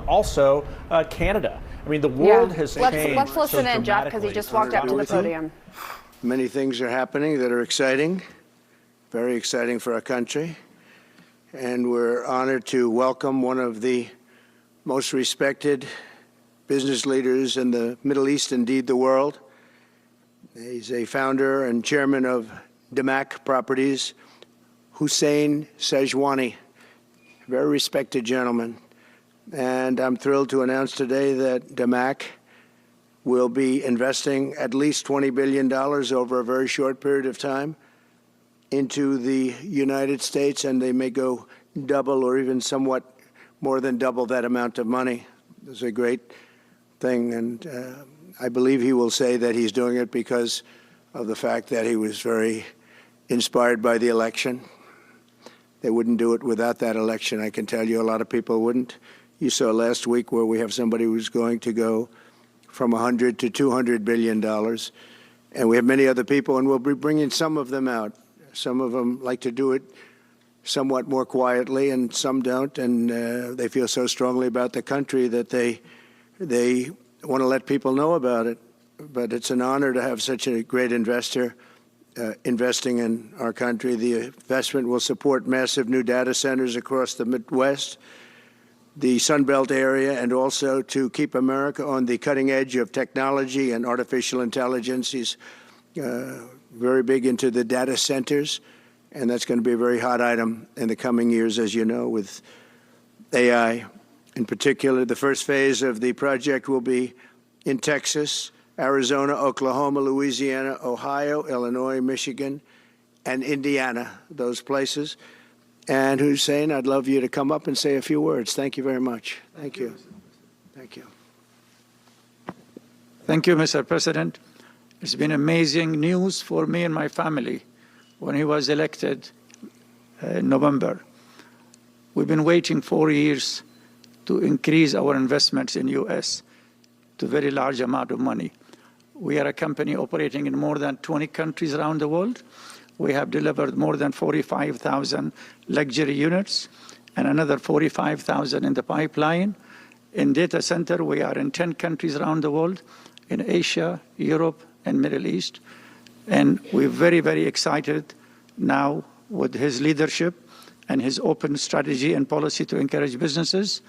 Also, Canada. I mean, the world has changed. Let's listen in, Jeff, because he just walked up to the podium. Many things are happening that are exciting, very exciting for our country. And we're honored to welcome one of the most respected business leaders in the Middle East, indeed the world. He's a founder and chairman of Damac Properties, Hussein Sajwani, a very respected gentleman. And I'm thrilled to announce today that Damac will be investing at least $20 billion over a very short period of time into the United States, and they may go double or even somewhat more than double that amount of money. It's a great thing, and I believe he will say that he's doing it because of the fact that he was very inspired by the election. They wouldn't do it without that election, I can tell you. A lot of people wouldn't. You saw last week where we have somebody who's going to go from $100 to $200 billion. And we have many other people, and we'll be bringing some of them out. Some of them like to do it somewhat more quietly, and some don't. And they feel so strongly about the country that they want to let people know about it. But it's an honor to have such a great investor investing in our country. The investment will support massive new data centers across the Midwest, the Sun Belt area, and also to keep America on the cutting edge of technology and artificial intelligence. He's very big into the data centers, and that's going to be a very hot item in the coming years, as you know, with AI. In particular, the first phase of the project will be in Texas, Arizona, Oklahoma, Louisiana, Ohio, Illinois, Michigan, and Indiana, those places. And Hussein, I'd love you to come up and say a few words. Thank you very much. Thank you. Thank you. Thank you, Mr. President. It's been amazing news for me and my family when he was elected in November. We've been waiting 4 years to increase our investments in U.S. to a very large amount of money. We are a company operating in more than 20 countries around the world. We have delivered more than 45,000 luxury units and another 45,000 in the pipeline. In data center, we are in 10 countries around the world, in Asia, Europe, and Middle East. And we're very, very excited now with his leadership and his open strategy and policy to encourage businesses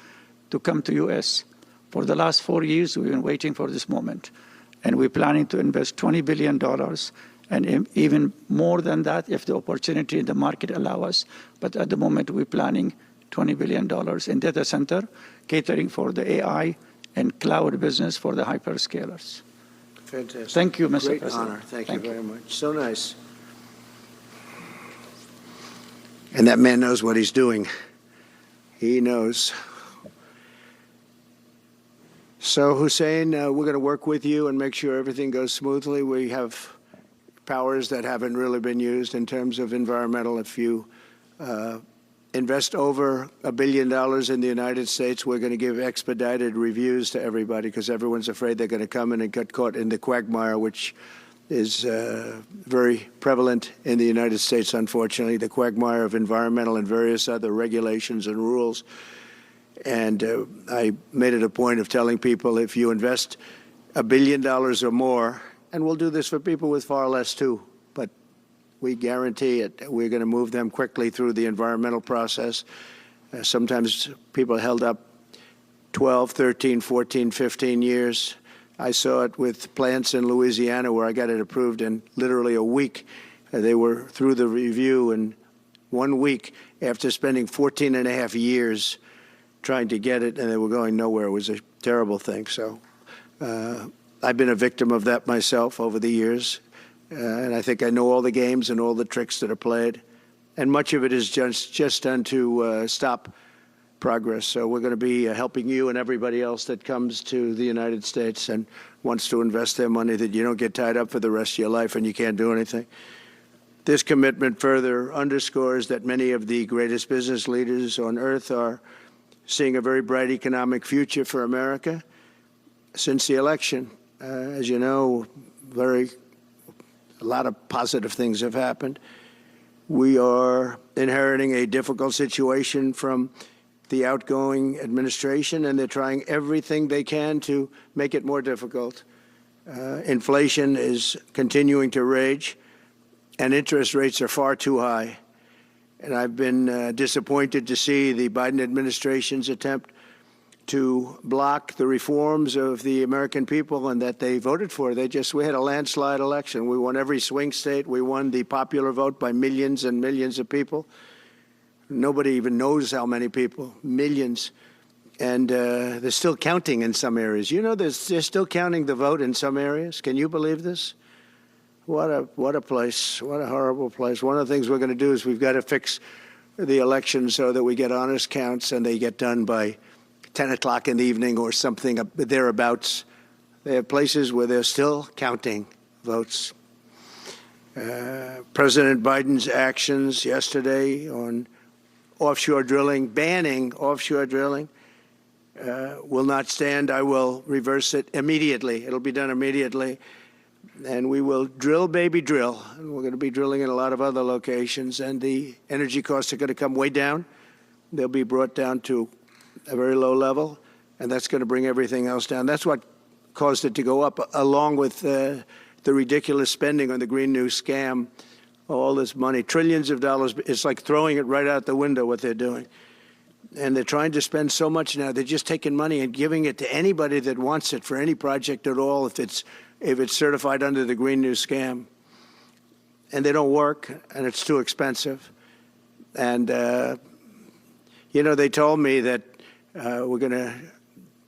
to come to U.S. For the last 4 years, we've been waiting for this moment. And we're planning to invest $20 billion and even more than that if the opportunity in the market allow us. But at the moment, we're planning $20 billion in data center, catering for the AI and cloud business for the hyperscalers. Fantastic. Thank you, Mr. Great President. honor. Thank you very much. So nice. And that man knows what he's doing. He knows. So, Hussein, we're going to work with you and make sure everything goes smoothly. We have powers that haven't really been used in terms of environmental. If you invest over $1 billion in the United States, we're going to give expedited reviews to everybody because everyone's afraid they're going to come in and get caught in the quagmire, which is very prevalent in the United States, unfortunately, the quagmire of environmental and various other regulations and rules. And I made it a point of telling people if you invest $1 billion or more, and we'll do this for people with far less, too. But we guarantee it. We're going to move them quickly through the environmental process. Sometimes people held up 12, 13, 14, 15 years. I saw it with plants in Louisiana where I got it approved in literally a week. They were through the review in 1 week after spending 14 and a half years trying to get it, and they were going nowhere. It was a terrible thing. So I've been a victim of that myself over the years, and I think I know all the games and all the tricks that are played, and much of it is just done to stop progress. So we're going to be helping you and everybody else that comes to the United States and wants to invest their money, that you don't get tied up for the rest of your life and you can't do anything. This commitment further underscores that many of the greatest business leaders on earth are seeing a very bright economic future for America since the election. As you know, a lot of positive things have happened. We are inheriting a difficult situation from the outgoing administration, and they're trying everything they can to make it more difficult. Inflation is continuing to rage, and interest rates are far too high. And I've been disappointed to see the Biden administration's attempt to block the reforms of the American people and that they voted for. We had a landslide election. We won every swing state. We won the popular vote by millions and millions of people. Nobody even knows how many people, millions. And they're still counting in some areas. You know, they're still counting the vote in some areas. Can you believe this? What a place. What a horrible place. One of the things we're going to do is we've got to fix the election so that we get honest counts and they get done by 10 o'clock in the evening or something thereabouts. They have places where they're still counting votes. President Biden's actions yesterday on offshore drilling, banning offshore drilling, will not stand. I will reverse it immediately. It'll be done immediately. And we will drill, baby, drill. And we're going to be drilling in a lot of other locations. And the energy costs are going to come way down. They'll be brought down to a very low level. And that's going to bring everything else down. That's what caused it to go up, along with the ridiculous spending on the Green New scam. All this money, trillions of dollars. It's like throwing it right out the window, what they're doing. And they're trying to spend so much now. They're just taking money and giving it to anybody that wants it for any project at all, if it's certified under the Green New scam. And they don't work, and it's too expensive. And, you know, they told me that we're going to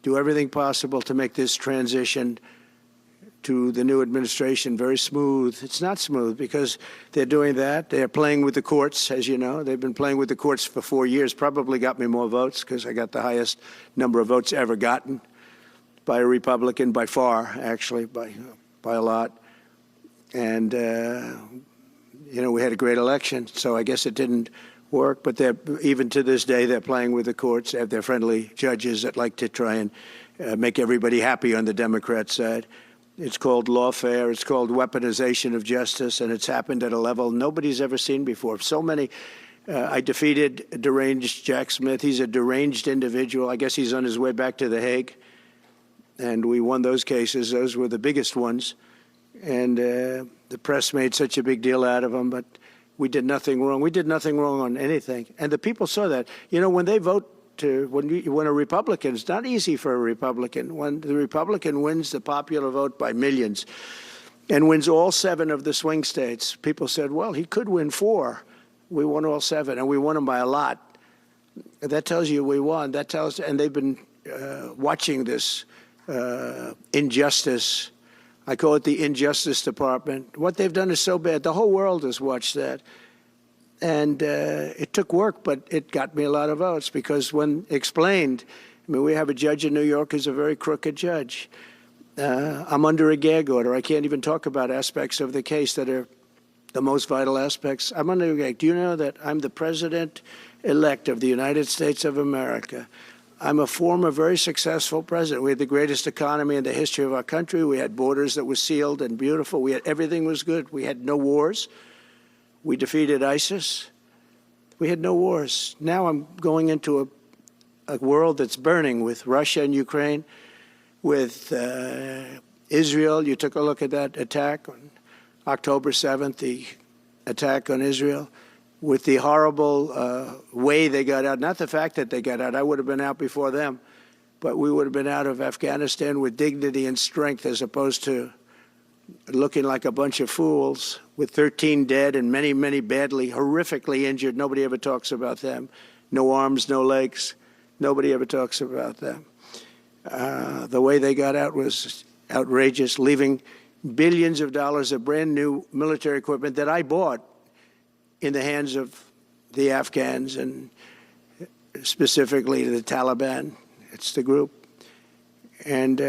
do everything possible to make this transition to the new administration very smooth. It's not smooth because they're doing that. They're playing with the courts, as you know. They've been playing with the courts for 4 years, probably got me more votes because I got the highest number of votes ever gotten by a Republican, by far, actually, by a lot. And, you know, we had a great election, so I guess it didn't work. But even to this day, they're playing with the courts. They have their friendly judges that like to try and make everybody happy on the Democrat side. It's called lawfare. It's called weaponization of justice, and it's happened at a level nobody's ever seen before. So many. I defeated deranged Jack Smith. He's a deranged individual. I guess he's on his way back to The Hague. And we won those cases. Those were the biggest ones. And the press made such a big deal out of them, but we did nothing wrong. We did nothing wrong on anything. And the people saw that. You know, when they vote, when a Republican, it's not easy for a Republican. When the Republican wins the popular vote by millions and wins all 7 of the swing states, people said, well, he could win 4. We won all 7, and we won them by a lot. That tells you we won. That tells, and they've been watching this injustice. I call it the Injustice Department. What they've done is so bad. The whole world has watched that. And it took work, but it got me a lot of votes because when explained, I mean, we have a judge in New York who's a very crooked judge. I'm under a gag order. I can't even talk about aspects of the case that are the most vital aspects. I'm under a gag. Do you know that I'm the president-elect of the United States of America? I'm a former very successful president. We had the greatest economy in the history of our country. We had borders that were sealed and beautiful. Everything was good. We had no wars. We defeated ISIS. We had no wars. Now I'm going into a world that's burning with Russia and Ukraine, with Israel. You took a look at that attack on October 7th, the attack on Israel, with the horrible way they got out. Not the fact that they got out. I would have been out before them. But we would have been out of Afghanistan with dignity and strength as opposed to looking like a bunch of fools with 13 dead and many, many badly, horrifically injured. Nobody ever talks about them. No arms, no legs. Nobody ever talks about them. The way they got out was outrageous, leaving billions of dollars of brand new military equipment that I bought in the hands of the Afghans and specifically the Taliban. It's the group. And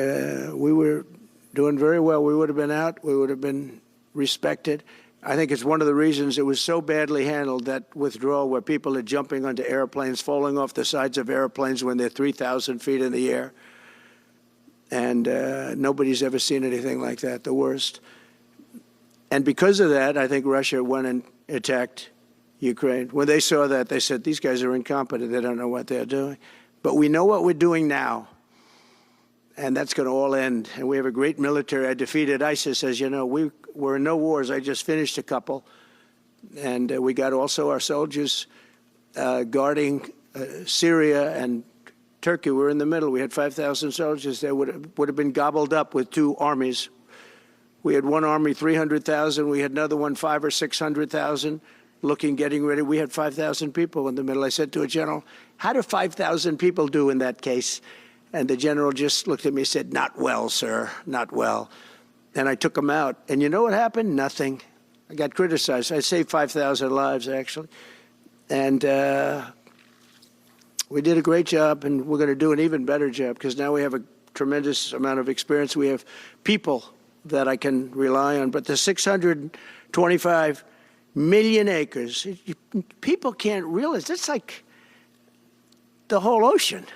we were doing very well. We would have been out. We would have been respected. I think it's one of the reasons it was so badly handled, that withdrawal where people are jumping onto airplanes, falling off the sides of airplanes when they're 3,000 feet in the air. And nobody's ever seen anything like that, the worst. And because of that, I think Russia went and attacked Ukraine. When they saw that, they said, these guys are incompetent. They don't know what they're doing. But we know what we're doing now, and that's going to all end. And we have a great military. I defeated ISIS, as you know. We're in no wars. I just finished a couple. And we got also our soldiers guarding Syria and Turkey. We're in the middle. We had 5,000 soldiers. They would have been gobbled up with two armies. We had one army, 300,000. We had another one, 500,000 or 600,000, getting ready. We had 5,000 people in the middle. I said to a general, how do 5,000 people do in that case? And the general just looked at me and said, not well, sir, not well. And I took him out. And you know what happened? Nothing. I got criticized. I saved 5,000 lives, actually. And we did a great job, and we're going to do an even better job because now we have a tremendous amount of experience. We have people that I can rely on. But the 625 million acres, people can't realize. It's like the whole ocean.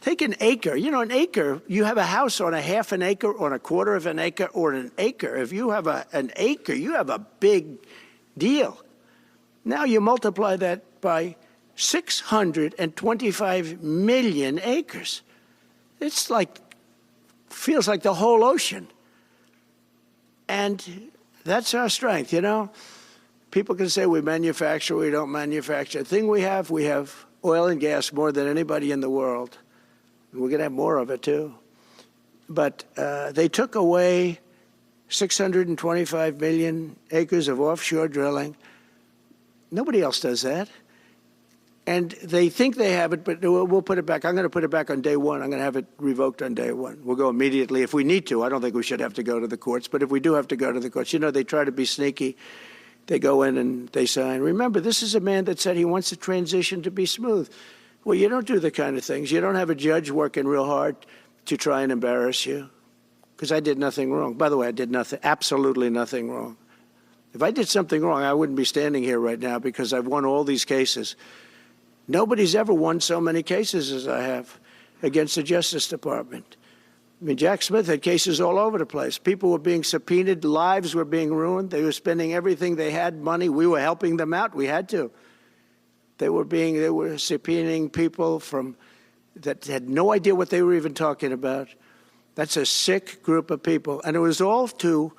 Take an acre. You know, an acre, you have a house on a half an acre, on a quarter of an acre, or an acre. If you have an acre, you have a big deal. Now you multiply that by 625 million acres. It's like, feels like the whole ocean. And that's our strength, you know. People can say we manufacture, we don't manufacture. The thing we have oil and gas more than anybody in the world. We're going to have more of it, too. But they took away 625 million acres of offshore drilling. Nobody else does that. And they think they have it, but we'll put it back. I'm going to put it back on day one. I'm going to have it revoked on day one. We'll go immediately if we need to. I don't think we should have to go to the courts. But if we do have to go to the courts, you know, they try to be sneaky. They go in and they sign. Remember, this is a man that said he wants the transition to be smooth. Well, you don't do the kind of things. You don't have a judge working real hard to try and embarrass you. Because I did nothing wrong. By the way, I did nothing, absolutely nothing wrong. If I did something wrong, I wouldn't be standing here right now because I've won all these cases. Nobody's ever won so many cases as I have against the Justice Department. I mean, Jack Smith had cases all over the place. People were being subpoenaed. Lives were being ruined. They were spending everything they had, money. We were helping them out. We had to. They were subpoenaing people that had no idea what they were even talking about. That's a sick group of people. And it was all to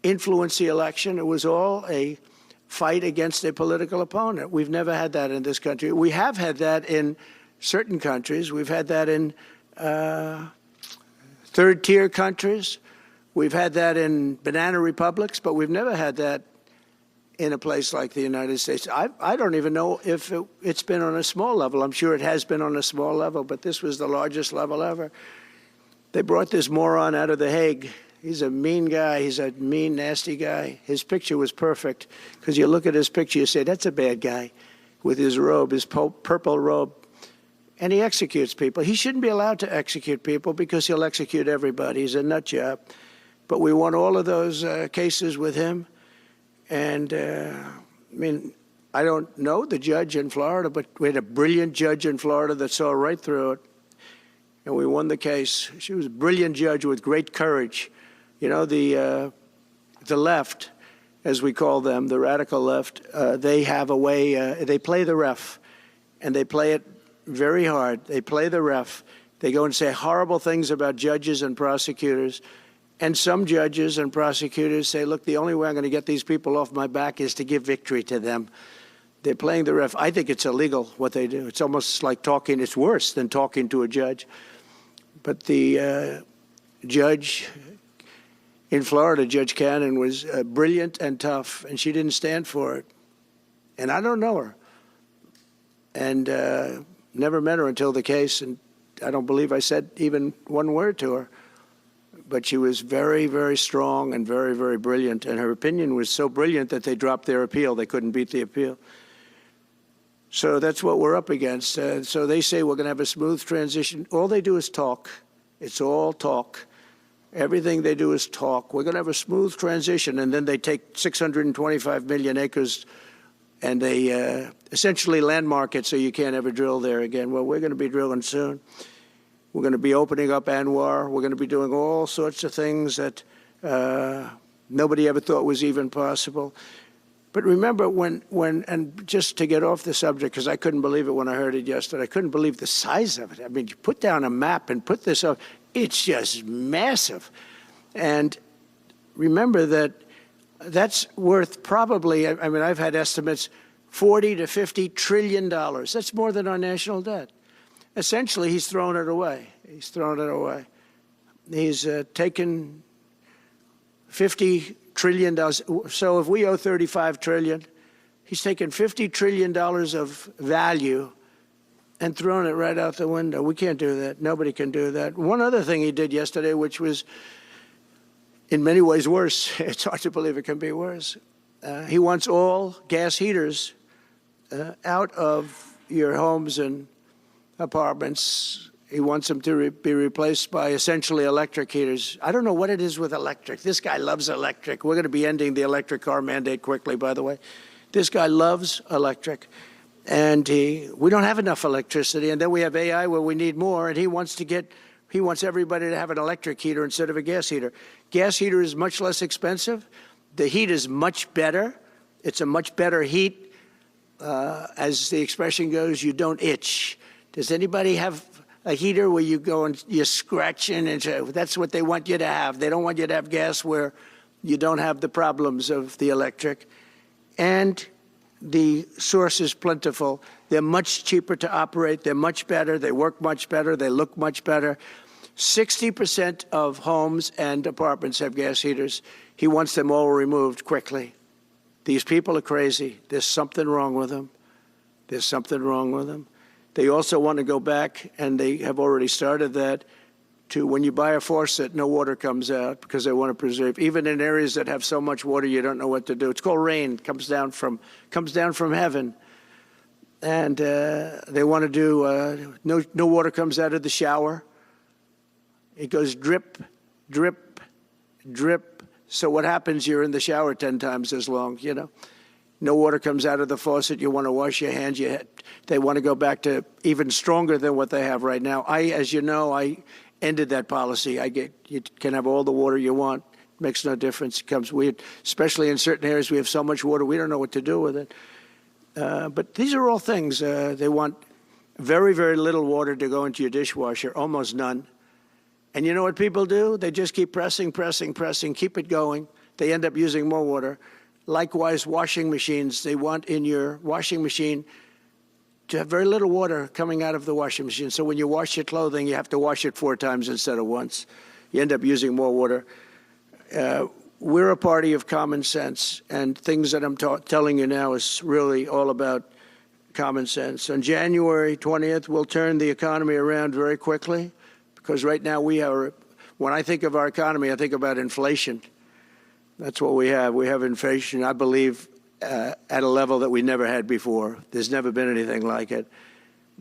influence the election. It was all a fight against a political opponent. We've never had that in this country. We have had that in certain countries. We've had that in third-tier countries. We've had that in banana republics, but we've never had that in a place like the United States. I don't even know if it's been on a small level. I'm sure it has been on a small level, but this was the largest level ever. They brought this moron out of The Hague. He's a mean guy. He's a mean, nasty guy. His picture was perfect because you look at his picture, you say, that's a bad guy with his robe, his purple robe. And he executes people. He shouldn't be allowed to execute people because he'll execute everybody. He's a nut job. But we won all of those cases with him. And, I mean, I don't know the judge in Florida, but we had a brilliant judge in Florida that saw right through it. And we won the case. She was a brilliant judge with great courage. You know, the left, as we call them, the radical left, they have a way, they play the ref, and they play it very hard. They play the ref. They go and say horrible things about judges and prosecutors. And some judges and prosecutors say, look, the only way I'm going to get these people off my back is to give victory to them. They're playing the ref. I think it's illegal what they do. It's almost like talking. It's worse than talking to a judge. But the judge in Florida, Judge Cannon, was brilliant and tough, and she didn't stand for it. And I don't know her. And never met her until the case, and I don't believe I said even one word to her. But she was very, very strong and very, very brilliant. And her opinion was so brilliant that they dropped their appeal. They couldn't beat the appeal. So that's what we're up against. So they say we're going to have a smooth transition. All they do is talk. It's all talk. Everything they do is talk. We're going to have a smooth transition. And then they take 625 million acres and they essentially landmark it so you can't ever drill there again. Well, we're going to be drilling soon. We're going to be opening up Anwar. We're going to be doing all sorts of things that nobody ever thought was even possible. But remember and just to get off the subject, because I couldn't believe it when I heard it yesterday, I couldn't believe the size of it. I mean, you put down a map and put this up, it's just massive. And remember that that's worth probably, I mean, I've had estimates, $40 to $50 trillion. That's more than our national debt. Essentially, he's thrown it away. He's thrown it away. He's taken $50 trillion. So if we owe $35 trillion, he's taken $50 trillion of value and thrown it right out the window. We can't do that. Nobody can do that. One other thing he did yesterday, which was in many ways worse, it's hard to believe it can be worse. He wants all gas heaters out of your homes and apartments. He wants them to be replaced by essentially electric heaters. I don't know what it is with electric. This guy loves electric. We're going to be ending the electric car mandate quickly, by the way. This guy loves electric. And we don't have enough electricity. And then we have AI where we need more. And he wants everybody to have an electric heater instead of a gas heater. Gas heater is much less expensive. The heat is much better. It's a much better heat. As the expression goes, you don't itch. Does anybody have a heater where you go and you're scratching? And that's what they want you to have. They don't want you to have gas where you don't have the problems of the electric. And the source is plentiful. They're much cheaper to operate. They're much better. They work much better. They look much better. 60% of homes and apartments have gas heaters. He wants them all removed quickly. These people are crazy. There's something wrong with them. There's something wrong with them. They also want to go back, and they have already started that, to when you buy a faucet, no water comes out because they want to preserve. Even in areas that have so much water, you don't know what to do. It's called rain. It comes down from heaven. And they want to do, no water comes out of the shower. It goes drip, drip, drip. So what happens, you're in the shower 10 times as long, you know. No water comes out of the faucet. You want to wash your hands. They want to go back to even stronger than what they have right now. As you know, I ended that policy. You can have all the water you want. It makes no difference. It comes weird, especially in certain areas. We have so much water, we don't know what to do with it. But these are all things. They want very, very little water to go into your dishwasher, almost none. And you know what people do? They just keep pressing, pressing, pressing, keep it going. They end up using more water. Likewise, washing machines. They want in your washing machine to have very little water coming out of the washing machine. So when you wash your clothing, you have to wash it 4 times instead of once. You end up using more water. We're a party of common sense, and things that I'm telling you now is really all about common sense. On January 20th, we'll turn the economy around very quickly, because right now when I think of our economy, I think about inflation. That's what we have. We have inflation, I believe, at a level that we never had before. There's never been anything like it.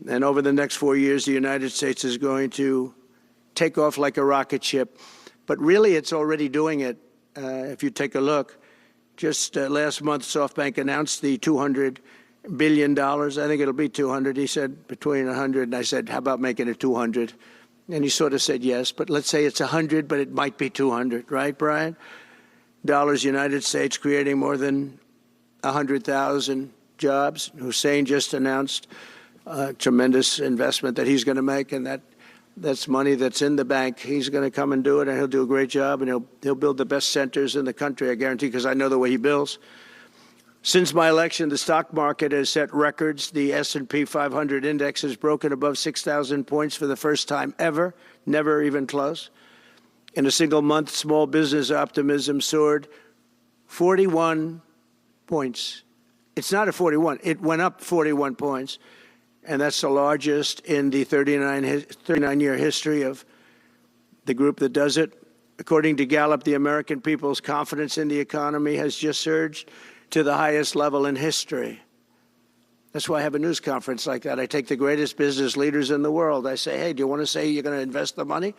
And over the next 4 years, the United States is going to take off like a rocket ship. But really, it's already doing it. If you take a look, just last month, SoftBank announced the $200 billion. I think it'll be 200. He said between 100, and I said, how about making it 200? And he sort of said yes, but let's say it's 100, but it might be 200, right, Brian? Dollars, United States, creating more than 100,000 jobs. Hussein just announced a tremendous investment that he's going to make, and that's money that's in the bank. He's going to come and do it, and he'll do a great job, and he'll build the best centers in the country, I guarantee, because I know the way he builds. Since my election, the stock market has set records. The S&P 500 index has broken above 6,000 points for the first time ever, never even close. In a single month, small business optimism soared 41 points. It's not a 41. It went up 41 points. And that's the largest in the 39-year history of the group that does it. According to Gallup, the American people's confidence in the economy has just surged to the highest level in history. That's why I have a news conference like that. I take the greatest business leaders in the world. I say, hey, do you want to say you're going to invest the money?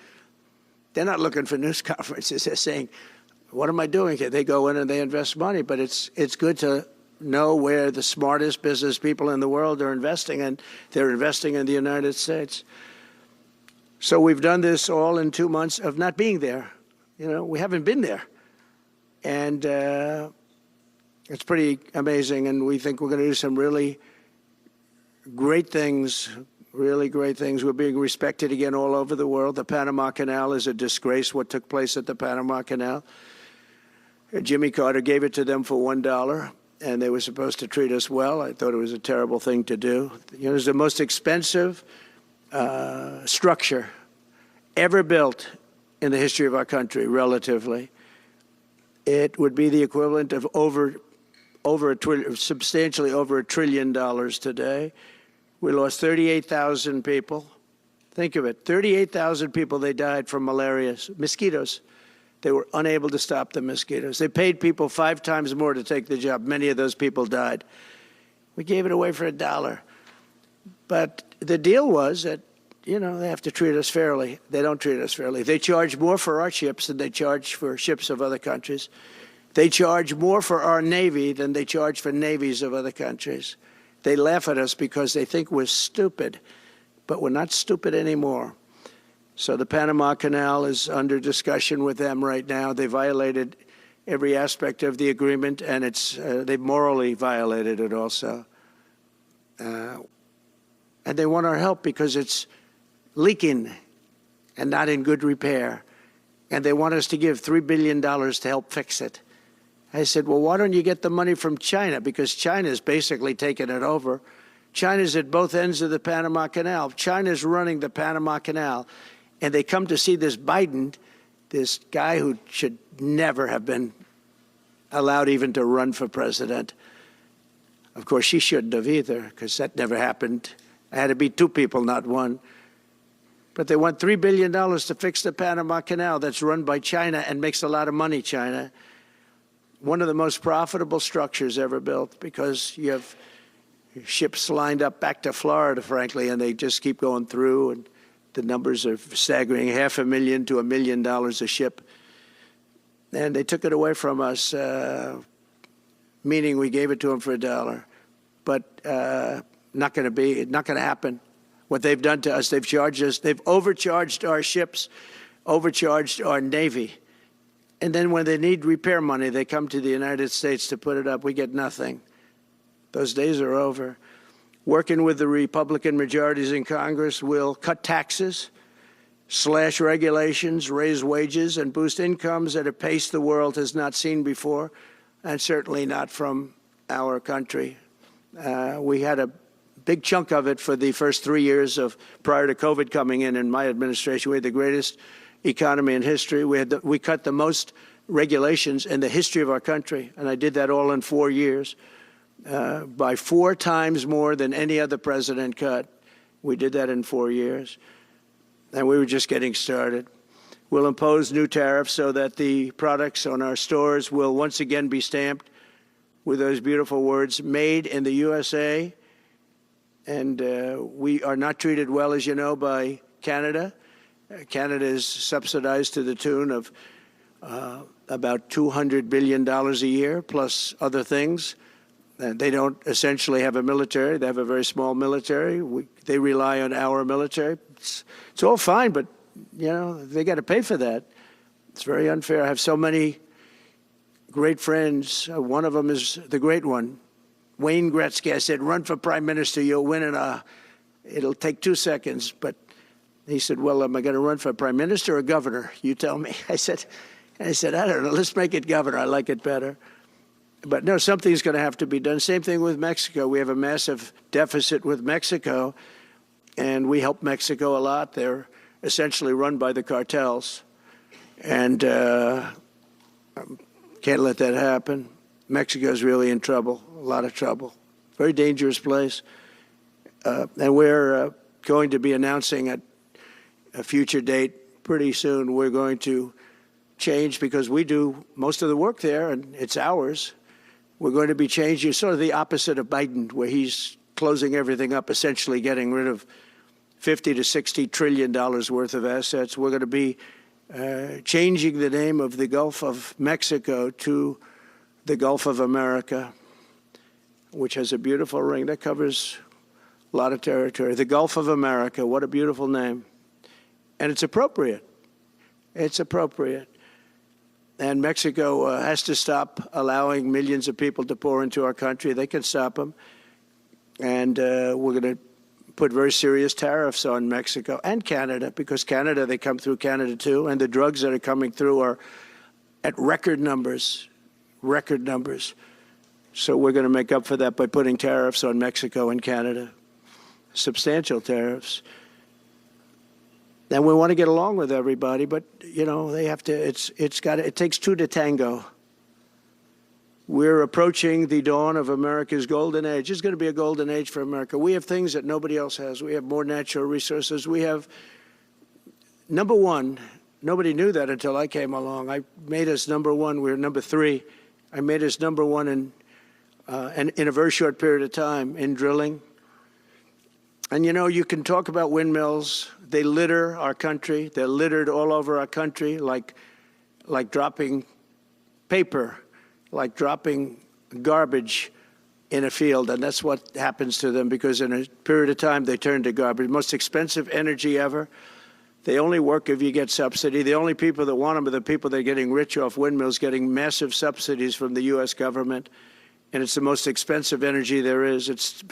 They're not looking for news conferences. They're saying, what am I doing here? They go in and they invest money. But it's good to know where the smartest business people in the world are investing, and they're investing in the United States. So we've done this all in 2 months of not being there. You know, we haven't been there. And It's pretty amazing, and we think we're going to do some really great things, really great things. We're being respected again all over the world. The Panama Canal is a disgrace, what took place at the Panama Canal. Jimmy Carter gave it to them for $1, and they were supposed to treat us well. I thought it was a terrible thing to do. You know, it's the most expensive structure ever built in the history of our country, relatively. It would be the equivalent of substantially over $1 trillion today. We lost 38,000 people. Think of it, 38,000 people, they died from malaria, mosquitoes. They were unable to stop the mosquitoes. They paid people 5 times more to take the job. Many of those people died. We gave it away for $1. But the deal was that, you know, they have to treat us fairly. They don't treat us fairly. They charge more for our ships than they charge for ships of other countries. They charge more for our Navy than they charge for navies of other countries. They laugh at us because they think we're stupid, but we're not stupid anymore. So the Panama Canal is under discussion with them right now. They violated every aspect of the agreement, and they morally violated it also. And they want our help because it's leaking and not in good repair. And they want us to give $3 billion to help fix it. I said, well, why don't you get the money from China? Because China's basically taken it over. China's at both ends of the Panama Canal. China's running the Panama Canal. And they come to see this Biden, this guy who should never have been allowed even to run for president. Of course, she shouldn't have either, because that never happened. It had to be 2 people, not 1. But they want $3 billion to fix the Panama Canal that's run by China and makes a lot of money, China. One of the most profitable structures ever built, because you have ships lined up back to Florida, frankly, and they just keep going through, and the numbers are staggering, $500,000 to $1 million a ship. And they took it away from us, meaning we gave it to them for $1. But not going to happen. What they've done to us, they've charged us, they've overcharged our ships, overcharged our Navy. And then when they need repair money, they come to the United States to put it up. We get nothing. Those days are over. Working with the Republican majorities in Congress, will cut taxes, slash regulations, raise wages, and boost incomes at a pace the world has not seen before, and certainly not from our country. We had a big chunk of it for the first 3 years prior to COVID coming in my administration. We had the greatest economy in history. We cut the most regulations in the history of our country, and I did that all in 4 years, by 4 times more than any other president cut. We did that in 4 years, and we were just getting started. We'll impose new tariffs so that the products on our stores will once again be stamped with those beautiful words, made in the USA. And we are not treated well, as you know, by Canada. Canada is subsidized to the tune of about $200 billion a year, plus other things. They don't essentially have a military. They have a very small military. They rely on our military. It's all fine, but, you know, they got to pay for that. It's very unfair. I have so many great friends. One of them is the great one, Wayne Gretzky. I said, run for prime minister. You'll win it'll take 2 seconds. But he said, well, am I going to run for prime minister or governor? You tell me. I said, I don't know. Let's make it governor. I like it better. But no, something's going to have to be done. Same thing with Mexico. We have a massive deficit with Mexico, and we help Mexico a lot. They're essentially run by the cartels, and can't let that happen. Mexico's really in trouble, a lot of trouble. Very dangerous place. And we're going to be announcing at a future date pretty soon. We're going to change, because we do most of the work there, and it's ours. We're going to be changing, sort of the opposite of Biden, where he's closing everything up, essentially getting rid of $50 to $60 trillion worth of assets. We're going to be changing the name of the Gulf of Mexico to the Gulf of America, which has a beautiful ring that covers a lot of territory. The Gulf of America, what a beautiful name. And it's appropriate. It's appropriate. And Mexico has to stop allowing millions of people to pour into our country. They can stop them. And we're going to put very serious tariffs on Mexico and Canada, because Canada, they come through Canada too. And the drugs that are coming through are at record numbers, record numbers. So we're going to make up for that by putting tariffs on Mexico and Canada, substantial tariffs. And we want to get along with everybody, but, you know, they have to, it takes two to tango. We're approaching the dawn of America's golden age. It's going to be a golden age for America. We have things that nobody else has. We have more natural resources. We have, number one, nobody knew that until I came along. I made us number one. We're number three. I made us number one in a very short period of time in drilling. And, you know, you can talk about windmills. They litter our country. They're littered all over our country, like dropping paper, like dropping garbage in a field. And that's what happens to them, because in a period of time, they turn to garbage. Most expensive energy ever. They only work if you get subsidy. The only people that want them are the people that are getting rich off windmills, getting massive subsidies from the U.S. government. And it's the most expensive energy there is. It's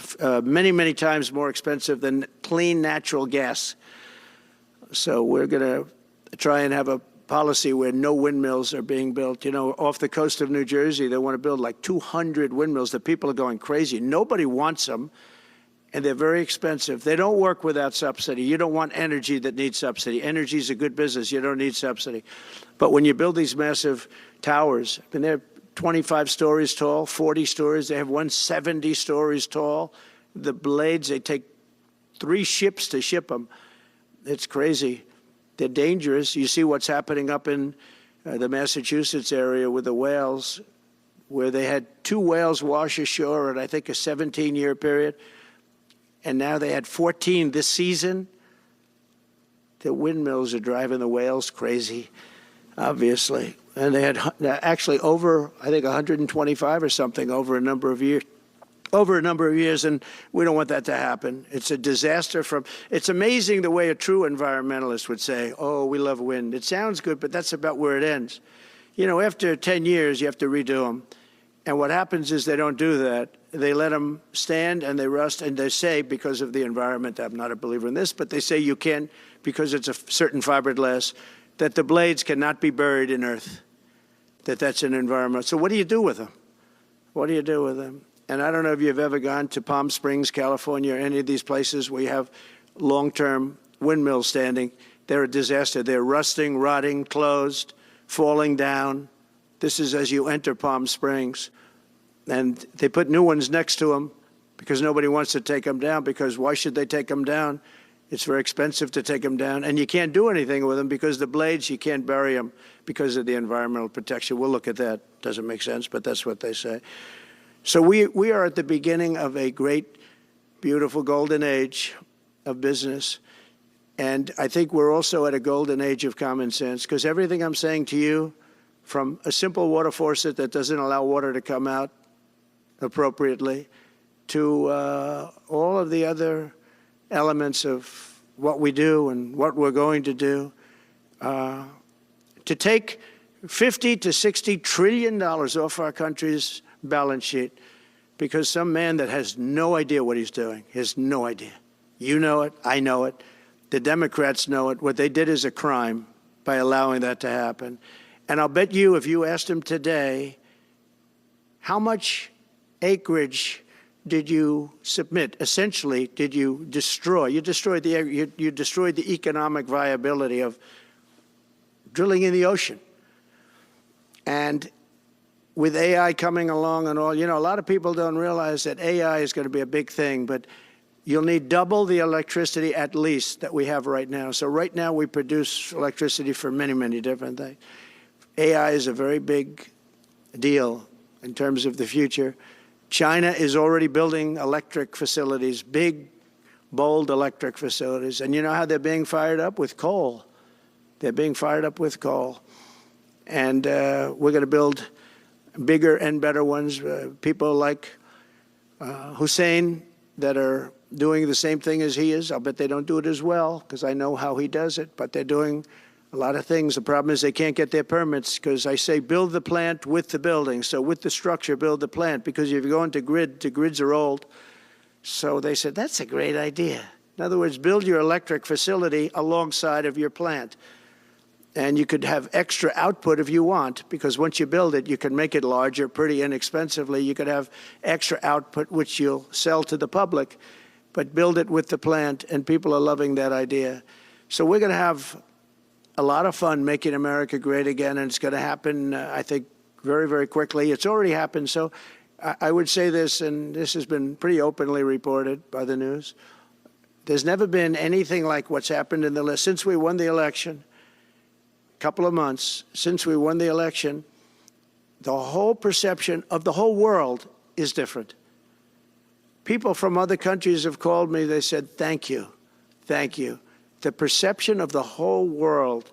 many, many times more expensive than clean natural gas. So we're going to try and have a policy where no windmills are being built. You know, off the coast of New Jersey, they want to build like 200 windmills. The people are going crazy. Nobody wants them, and they're very expensive. They don't work without subsidy. You don't want energy that needs subsidy. Energy is a good business. You don't need subsidy. But when you build these massive towers, I mean, they're 25 stories tall, 40 stories. They have one 70 stories tall. The blades, they take 3 ships to ship them. It's crazy. They're dangerous. You see what's happening up in the Massachusetts area with the whales, where they had 2 whales wash ashore in, I think, a 17-year period. And now they had 14 this season. The windmills are driving the whales crazy, obviously. And they had actually over, I think, 125 or something over a number of years. And we don't want that to happen. It's a disaster it's amazing the way a true environmentalist would say, oh, we love wind. It sounds good, but that's about where it ends. You know, after 10 years, you have to redo them. And what happens is they don't do that. They let them stand and they rust, and they say, because of the environment, I'm not a believer in this, but they say you can't, because it's a certain fiberglass, that the blades cannot be buried in earth, that's an environment. So what do you do with them? What do you do with them? And I don't know if you've ever gone to Palm Springs, California, or any of these places where you have long-term windmills standing. They're a disaster. They're rusting, rotting, closed, falling down. This is as you enter Palm Springs. And they put new ones next to them because nobody wants to take them down, because why should they take them down? It's very expensive to take them down, and you can't do anything with them because the blades, you can't bury them because of the environmental protection. We'll look at that. Doesn't make sense, but that's what they say. So we are at the beginning of a great, beautiful golden age of business. And I think we're also at a golden age of common sense, because everything I'm saying to you, from a simple water faucet that doesn't allow water to come out appropriately, to all of the other elements of what we do and what we're going to do, to take $50 to $60 trillion off our country's balance sheet because some man that has no idea what he's doing, has no idea. You know it, I know it, the Democrats know it. What they did is a crime by allowing that to happen. And I'll bet you, if you asked him today, how much acreage did you submit? Essentially, did you destroy? You destroyed the economic viability of drilling in the ocean. And with AI coming along and all, you know, a lot of people don't realize that AI is going to be a big thing, but you'll need double the electricity at least that we have right now. So right now we produce electricity for many, many different things. AI is a very big deal in terms of the future. China is already building electric facilities, big, bold electric facilities. And you know how they're being fired up? With coal. They're being fired up with coal. And we're going to build bigger and better ones. People like Hussein that are doing the same thing as he is. I'll bet they don't do it as well, because I know how he does it. But they're doing A lot of things. The problem is they can't get their permits because I say build the plant with the building. So with the structure, build the plant. Because if you go into grid, the grids are old. So they said, that's a great idea. In other words, build your electric facility alongside of your plant. And you could have extra output if you want, because once you build it, you can make it larger pretty inexpensively. You could have extra output, which you'll sell to the public, but build it with the plant, and people are loving that idea. So we're going to have a lot of fun making America great again, and it's going to happen, I think, very, very quickly. It's already happened. So I would say this, and this has been pretty openly reported by the news. There's never been anything like what's happened in the list since we won the election. Couple of months since we won the election, the whole perception of the whole world is different. People from other countries have called me. They said, thank you. Thank you. The perception of the whole world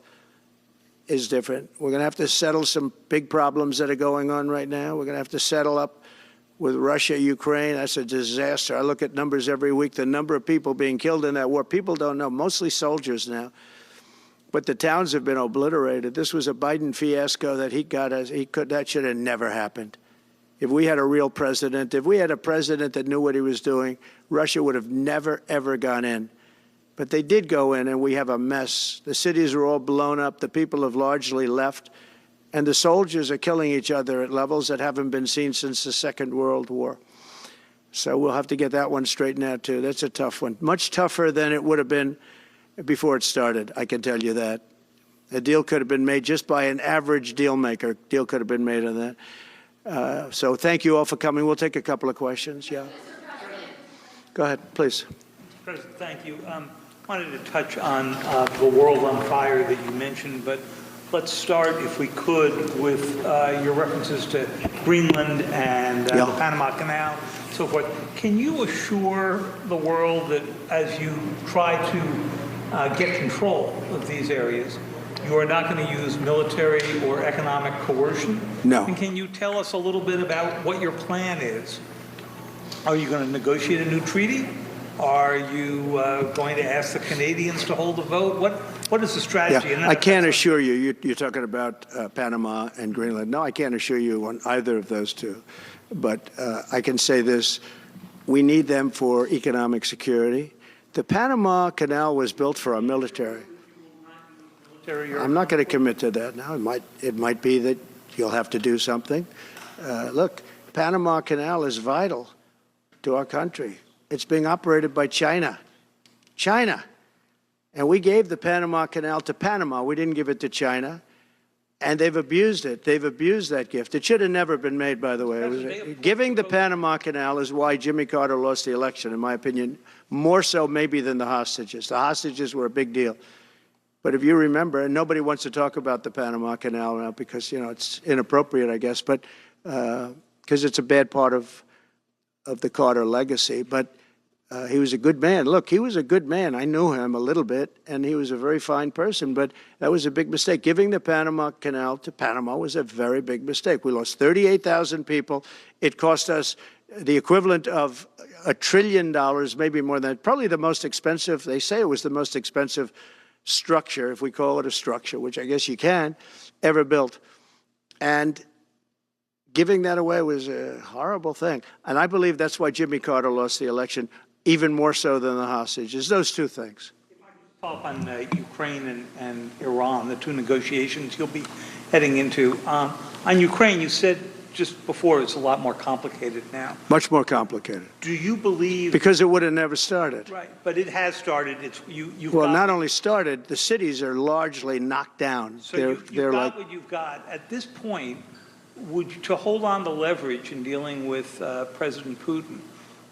is different. We're going to have to settle some big problems that are going on right now. We're going to have to settle up with Russia, Ukraine. That's a disaster. I look at numbers every week, the number of people being killed in that war. People don't know, mostly soldiers now. But the towns have been obliterated. This was a Biden fiasco that that should have never happened. If we had a real president, if we had a president that knew what he was doing, Russia would have never, ever gone in. But they did go in, and we have a mess. The cities are all blown up. The people have largely left. And the soldiers are killing each other at levels that haven't been seen since the Second World War. So we'll have to get that one straightened out, too. That's a tough one. Much tougher than it would have been before it started, I can tell you that. A deal could have been made just by an average deal maker. Deal could have been made on that. So thank you all for coming. We'll take a couple of questions. Yeah. Go ahead, please. Mr. President, thank you. I wanted to touch on the world on fire that you mentioned, but let's start, if we could, with your references to Greenland and the Panama Canal, so forth. Can you assure the world that as you try to get control of these areas, you are not going to use military or economic coercion? No. And can you tell us a little bit about what your plan is? Are you going to negotiate a new treaty? Are you going to ask the Canadians to hold a vote? What is the strategy? Yeah, I can't assure you. You're talking about Panama and Greenland. No, I can't assure you on either of those two. But I can say this. We need them for economic security. The Panama Canal was built for our military. I'm not going to commit to that now. It might be that you'll have to do something. Look, Panama Canal is vital to our country. It's being operated by China. China. And we gave the Panama Canal to Panama. We didn't give it to China. And they've abused it. They've abused that gift. It should have never been made, by the way. Giving the Panama Canal is why Jimmy Carter lost the election, in my opinion, more so maybe than the hostages. The hostages were a big deal. But if you remember, and nobody wants to talk about the Panama Canal now because, it's inappropriate, I guess, but because it's a bad part of the Carter legacy. But he was a good man. Look, he was a good man. I knew him a little bit, and he was a very fine person. But that was a big mistake. Giving the Panama Canal to Panama was a very big mistake. We lost 38,000 people. It cost us the equivalent of $1 trillion, maybe more than that. Probably the most expensive. They say it was the most expensive structure, if we call it a structure, which I guess you can, ever built. And giving that away was a horrible thing. And I believe that's why Jimmy Carter lost the election, even more so than the hostages. Those two things. If I could follow up on Ukraine and Iran, the two negotiations you'll be heading into. On Ukraine, you said just before it's a lot more complicated now. Much more complicated. Do you believe... Because it would have never started. Right, but it has started. Well, not only started, the cities are largely knocked down. So you've got what you've got. At this point, to hold on to leverage in dealing with President Putin,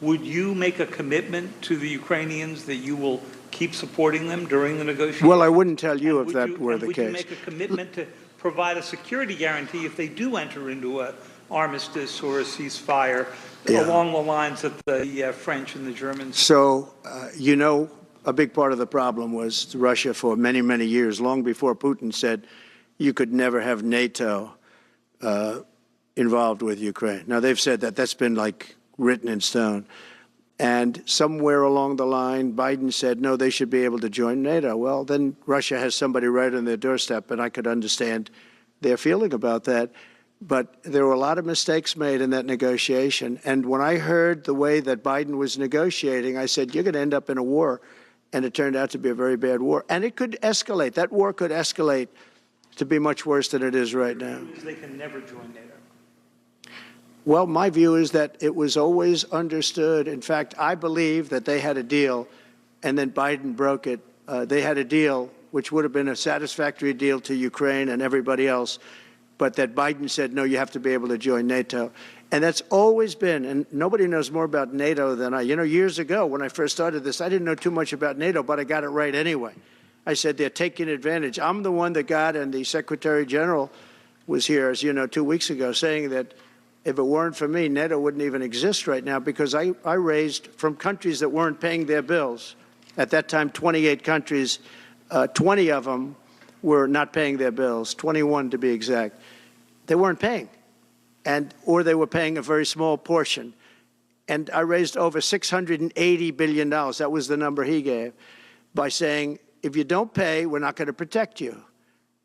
would you make a commitment to the Ukrainians that you will keep supporting them during the negotiations? Well, I wouldn't tell you if that were the case. Would you make a commitment to provide a security guarantee if they do enter into an armistice or a ceasefire along the lines that the French and the Germans? So, a big part of the problem was Russia for many, many years, long before Putin said you could never have NATO involved with Ukraine. Now, they've said that. That's been written in stone. And somewhere along the line, Biden said, no, they should be able to join NATO. Well, then Russia has somebody right on their doorstep, and I could understand their feeling about that. But there were a lot of mistakes made in that negotiation. And when I heard the way that Biden was negotiating, I said, you're going to end up in a war. And it turned out to be a very bad war. And it could escalate. That war could escalate to be much worse than it is right now. They can never join NATO. Well, my view is that it was always understood. In fact, I believe that they had a deal, and then Biden broke it. They had a deal which would have been a satisfactory deal to Ukraine and everybody else, but that Biden said, no, you have to be able to join NATO. And that's always been, and nobody knows more about NATO than I. You know, years ago when I first started this, I didn't know too much about NATO, but I got it right anyway. I said they're taking advantage. I'm the one that got, and the Secretary General was here, as you know, 2 weeks ago, saying that if it weren't for me, NATO wouldn't even exist right now, because I raised from countries that weren't paying their bills. At that time, 28 countries, 20 of them were not paying their bills, 21 to be exact. They weren't paying, or they were paying a very small portion. And I raised over $680 billion. That was the number he gave, by saying, if you don't pay, we're not going to protect you.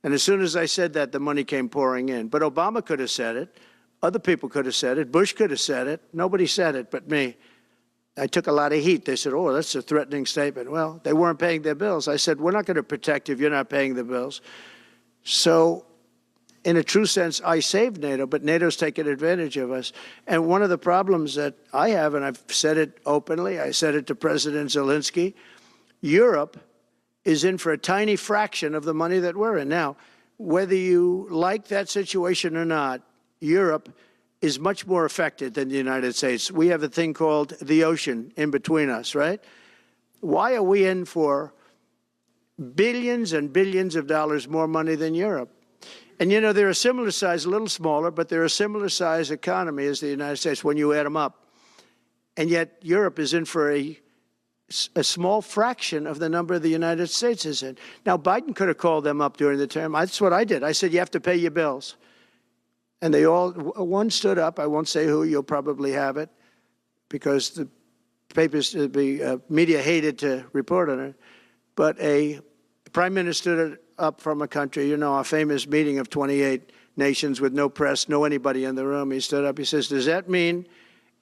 And as soon as I said that, the money came pouring in. But Obama could have said it. Other people could have said it. Bush could have said it. Nobody said it but me. I took a lot of heat. They said, oh, that's a threatening statement. Well, they weren't paying their bills. I said, we're not going to protect you if you're not paying the bills. So in a true sense, I saved NATO, but NATO's taken advantage of us. And one of the problems that I have, and I've said it openly, I said it to President Zelensky, Europe is in for a tiny fraction of the money that we're in. Now, whether you like that situation or not, Europe is much more affected than the United States. We have a thing called the ocean in between us, right? Why are we in for billions and billions of dollars more money than Europe? And, you know, they're a similar size, a little smaller, but they're a similar size economy as the United States when you add them up. And yet Europe is in for a small fraction of the number the United States is in. Now, Biden could have called them up during the term. That's what I did. I said, you have to pay your bills. And they all, one stood up. I won't say who. You'll probably have it, because the papers, the media hated to report on it. But a prime minister stood up from a country, you know, our famous meeting of 28 nations with no press, no anybody in the room. He stood up. He says, does that mean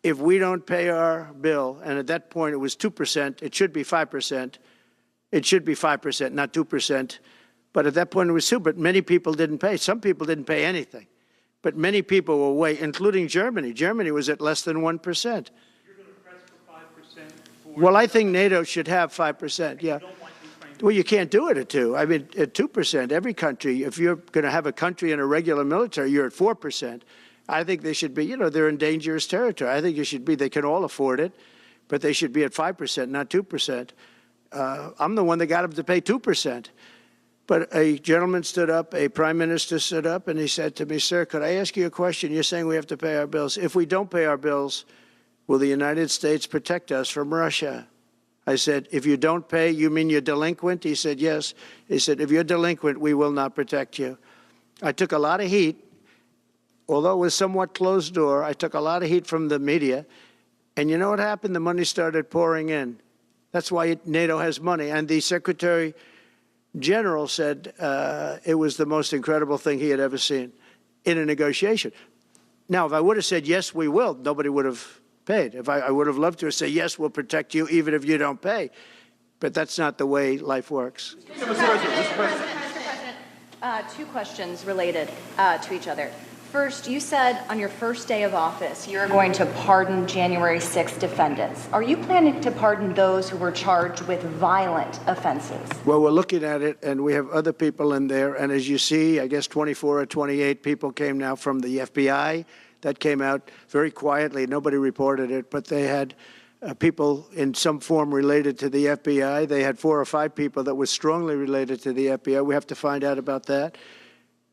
if we don't pay our bill, and at that point it was 2%, it should be 5%. It should be 5%, not 2%. But at that point it was 2%. But many people didn't pay. Some people didn't pay anything. But many people were way, including Germany. Germany was at less than 1%. You're going to press for 5%? Well, I think NATO should have 5%, yeah. Well, you can't do it at 2%. I mean, at 2%, every country, if you're going to have a country in a regular military, you're at 4%. I think they should be, you know, they're in dangerous territory. I think it should be, they can all afford it, but they should be at 5%, not 2%. I'm the one that got them to pay 2%. But a gentleman stood up, a prime minister stood up, and he said to me, sir, could I ask you a question? You're saying we have to pay our bills. If we don't pay our bills, will the United States protect us from Russia? I said, if you don't pay, you mean you're delinquent? He said, yes. He said, if you're delinquent, we will not protect you. I took a lot of heat. Although it was somewhat closed door, I took a lot of heat from the media. And you know what happened? The money started pouring in. That's why NATO has money. And the Secretary General said it was the most incredible thing he had ever seen in a negotiation. Now, if I would have said, yes, we will, nobody would have paid. If I would have loved to say, yes, we'll protect you even if you don't pay. But that's not the way life works. Mr. President, two questions related to each other. First, you said on your first day of office you're going to pardon January 6th defendants. Are you planning to pardon those who were charged with violent offenses? Well, we're looking at it, and we have other people in there. And as you see, I guess 24 or 28 people came now from the FBI. That came out very quietly. Nobody reported it, but they had people in some form related to the FBI. They had 4 or 5 people that were strongly related to the FBI. We have to find out about that.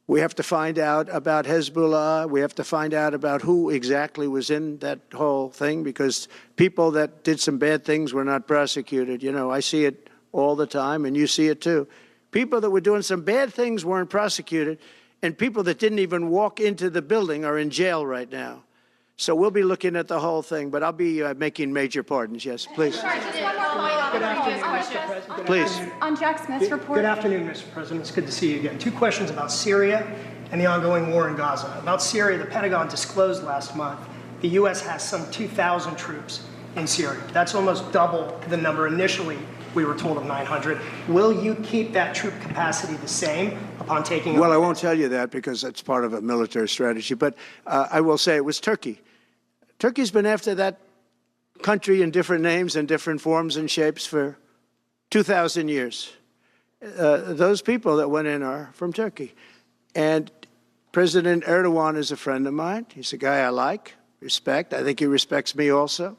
We have to find out about Hezbollah. We have to find out about who exactly was in that whole thing, because people that did some bad things were not prosecuted. You know, I see it all the time, and you see it too. People that were doing some bad things weren't prosecuted, and people that didn't even walk into the building are in jail right now. So we'll be looking at the whole thing, but I'll be making major pardons. Yes, please. Sorry, just one more follow-up. Please. On Jack Smith's report. Good afternoon, Mr. President. It's good to see you again. Two questions about Syria and the ongoing war in Gaza. About Syria, the Pentagon disclosed last month the U.S. has some 2,000 troops in Syria. That's almost double the number initially we were told of 900. Will you keep that troop capacity the same upon taking over? Well, I won't tell you that because that's part of a military strategy, but I will say it was Turkey. Turkey's been after that country in different names and different forms and shapes for 2,000 years. Those people that went in are from Turkey. And President Erdogan is a friend of mine. He's a guy I like, respect. I think he respects me also.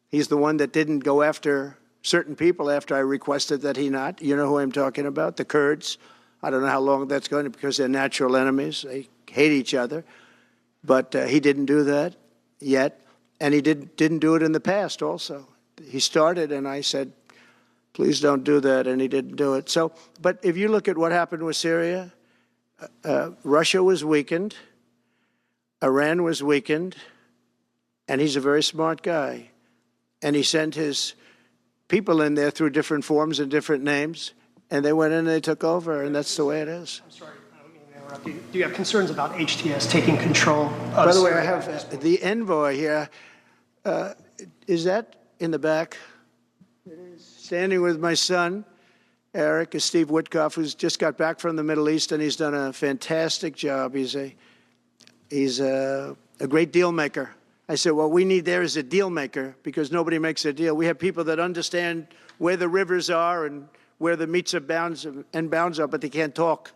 He's the one that didn't go after certain people after I requested that he not. You know who I'm talking about, the Kurds. I don't know how long that's going to, because they're natural enemies. They hate each other. But he didn't do that yet. And he didn't do it in the past also. He started, and I said, please don't do that, and he didn't do it. So, but if you look at what happened with Syria, Russia was weakened, Iran was weakened, and he's a very smart guy. And he sent his people in there through different forms and different names, and they went in and they took over, and that's the way it is. I'm sorry, I don't mean to interrupt you. Do you have concerns about HTS taking control of By the way, I Syria? have the envoy here. Is that in the back? Standing with my son, Eric, is Steve Witkoff, who's just got back from the Middle East, and he's done a fantastic job. He's a great deal maker. I said, what we need there is a deal maker, because nobody makes a deal. We have people that understand where the rivers are and where the meets and bounds are, but they can't talk.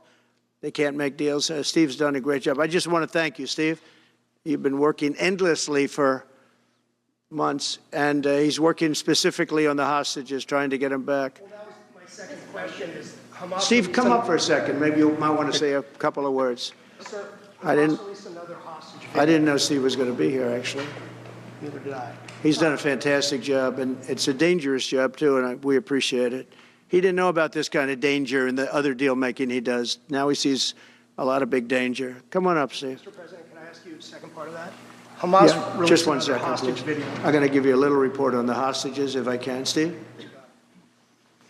They can't make deals. Steve's done a great job. I just want to thank you, Steve. You've been working endlessly for months, and he's working specifically on the hostages, trying to get them back. Well, that was my second question. Is Hamas Steve, come up for a second. Maybe you might want to say a couple of words. Sir, I didn't- Hamas released another hostage I didn't know Steve was going to be here, actually. Neither did I. He's done a fantastic job, and it's a dangerous job, too, and we appreciate it. He didn't know about this kind of danger and the other deal-making he does. Now he sees a lot of big danger. Come on up, Steve. Mr. President, can I ask you the second part of that? Hamas Yeah, released just one another second, hostage please. video. I'm going to give you a little report on the hostages, if I can. Steve?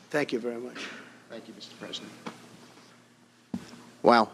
Thank you very much. Thank you, Mr. President. Wow.